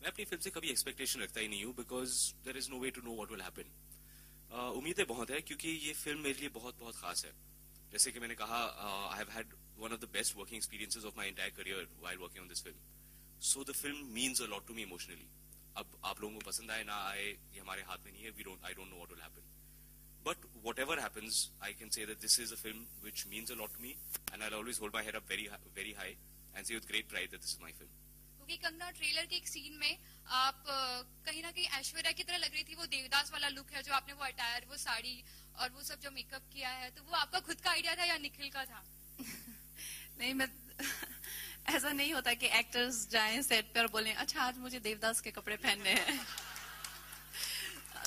मैं अपनी फिल्म से कभी एक्सपेक्टेशन रखता ही नहीं हूँ because there is no way to know what will happen. उम्मीदें बहुत है क्योंकि ये फिल्म मेरे लिए बहुत बहुत खास है. जैसे कि मैंने कहा, I have had one of the best working experiences of my entire career while working on this film. So the film means a lot to me emotionally. अब आप लोगों को पसंद आए ना आए ये हमारे हाथ में नहीं है. I don't know what will happen. But whatever happens, I can say that this is a film which means a lot to me, and I'll always hold my head up very high, and say with great pride that this is my film. क्योंकि Kangana trailer के एक scene में आप कहीं ना कहीं ऐश्वर्या की तरह लग रही थी. वो देवदास वाला लुक है जो आपने, वो अटायर, वो साड़ी और वो सब जो मेकअप किया है, तो वो आपका खुद का आइडिया था या निखिल का था? नहीं, मैं ऐसा नहीं होता कि एक्टर्स जाएं सेट पर और बोलें अच्छा आज मुझे देवदास के कपड़े पहनने हैं.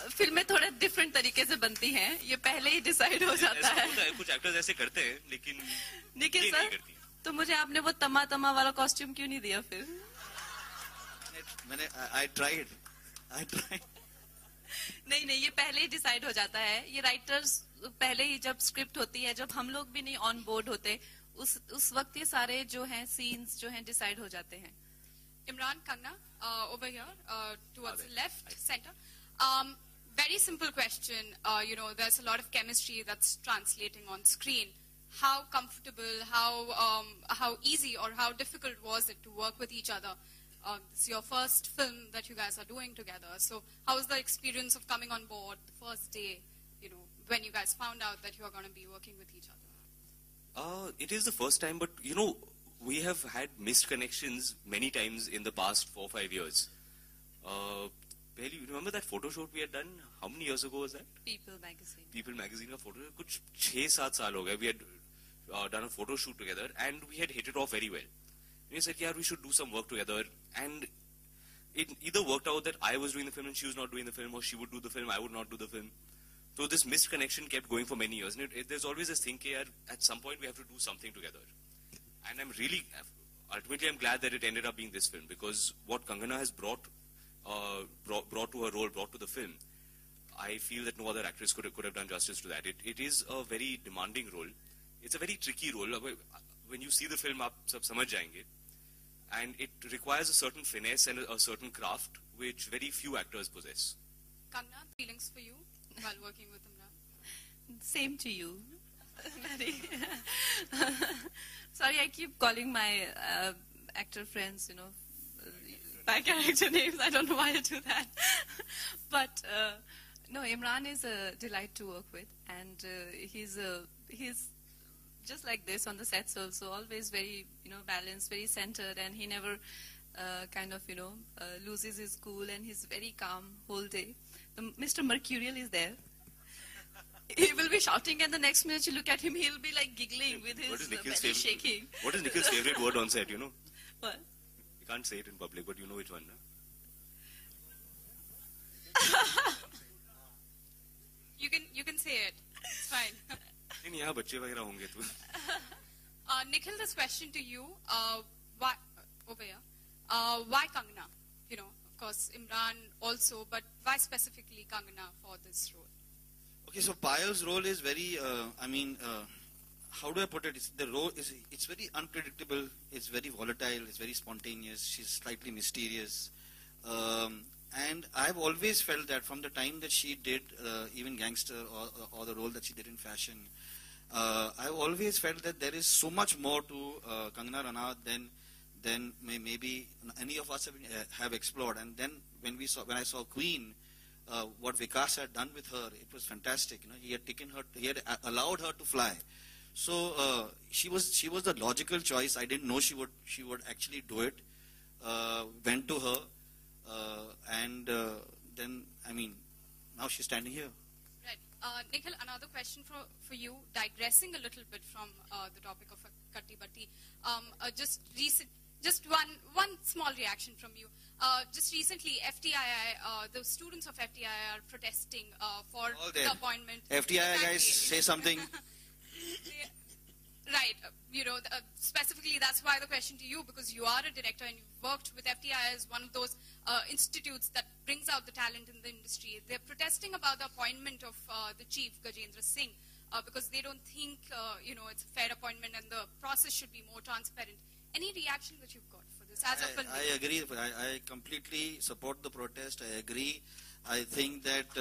फिल्में थोड़े डिफरेंट तरीके से बनती हैं, ये पहले ही डिसाइड हो जाता है. कुछ एक्टर्स ऐसे करते हैं लेकिन निखिल सर, तो मुझे आपने वो तमा तमा वाला कॉस्ट्यूम क्यों नहीं दिया फिर? मैंने आई ट्राइड नहीं, ये पहले ही डिसाइड हो जाता है. ये राइटर्स पहले ही, जब स्क्रिप्ट होती है, जब हम लोग भी नहीं ऑन बोर्ड होते, उस वक्त ये सारे जो हैं सीन्स जो हैं डिसाइड हो जाते हैं. Imran, Kangana, over here towards left centre. Very simple question. There's a lot of chemistry that's translating on screen. How comfortable, how easy, or how difficult was it to work with each other? This is your first film that you guys are doing together. So, how was the experience of coming on board the first day? When you guys found out that you are going to be working with each other. It is the first time, but we have had missed connections many times in the past 4-5 years. You remember that photo shoot we had done? How many years ago was that? People magazine. People magazine का photo. कुछ 6-7 साल हो गए. We had done a photo shoot together and we had hit it off very well. We said, yeah, we should do some work together. And it either worked out that I was doing the film and she was not doing the film, or she would do the film, I would not do the film. So this missed connection kept going for many years. And there's always this thing, at some point we have to do something together. And ultimately I'm glad that it ended up being this film, because what Kangana has brought to her role, brought to the film, I feel that no other actress could have done justice to that. It is a very demanding role. It's a very tricky role. When you see the film, आप सब समझ जाएंगे. And it requires a certain finesse and a certain craft which very few actors possess. Kangana, feelings for you while working with Imran? Same to you. Sorry, I keep calling my actor friends, by character names. I don't know why I do that. But no, Imran is a delight to work with, and he's just like this on the sets also, always very balanced, very centered, and he never loses his cool, and he's very calm whole day. Mr. Mercurial is there. He will be shouting, and the next minute you look at him, he'll be like giggling with his belly shaking. What is Nikhil's favorite word on set? What? You can't say it in public, but you know which one, no? You can say it. It's fine. नहीं, यहाँ बच्चे वगैरह होंगे तो. Nikhil, this question to you. Why over here? Why Kangana? Of course Imran also, but why specifically Kangana for this role? Okay, so Payal's role is very. How do I put it? The role it's very unpredictable. It's very volatile. It's very spontaneous. She's slightly mysterious, and I've always felt that from the time that she did even Gangster or the role that she did in Fashion, I've always felt that there is so much more to Kangana Ranaut than maybe any of us have explored. And then when I saw Queen, what Vikas had done with her, it was fantastic. He had taken her, he had allowed her to fly. So she was the logical choice. I didn't know she would actually do it. Went to her, and then now she's standing here. Right, Nikhil. Another question for you, digressing a little bit from the topic of Katti Batti. Just one small reaction from you. Just recently, FTII, the students of FTII are protesting for the appointment. FTII guys, say something. Right, specifically that's why the question to you, because you are a director and you've worked with FTI as one of those institutes that brings out the talent in the industry. They're protesting about the appointment of the chief, Gajendra Singh, because they don't think, it's a fair appointment and the process should be more transparent. Any reaction that you've got for this as a filmmaker? I agree. I completely support the protest. I agree. I think that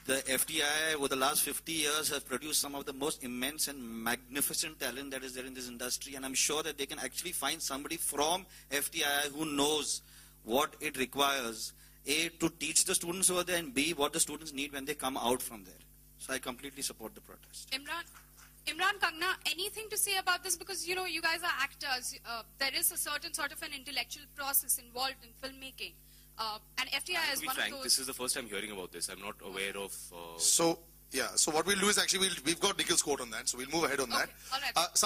the FTI over the last 50 years has produced some of the most immense and magnificent talent that is there in this industry, and I'm sure that they can actually find somebody from FTI who knows what it requires, A, to teach the students over there, and B, what the students need when they come out from there. So I completely support the protest. Imran, Kangana, anything to say about this? Because, you know, you guys are actors. There is a certain sort of an intellectual process involved in filmmaking. And FTI is one of those... This is the first time hearing about this. I'm not aware of... So what we'll do is actually, we've got Nikhil's quote on that, so we'll move ahead on that. All right.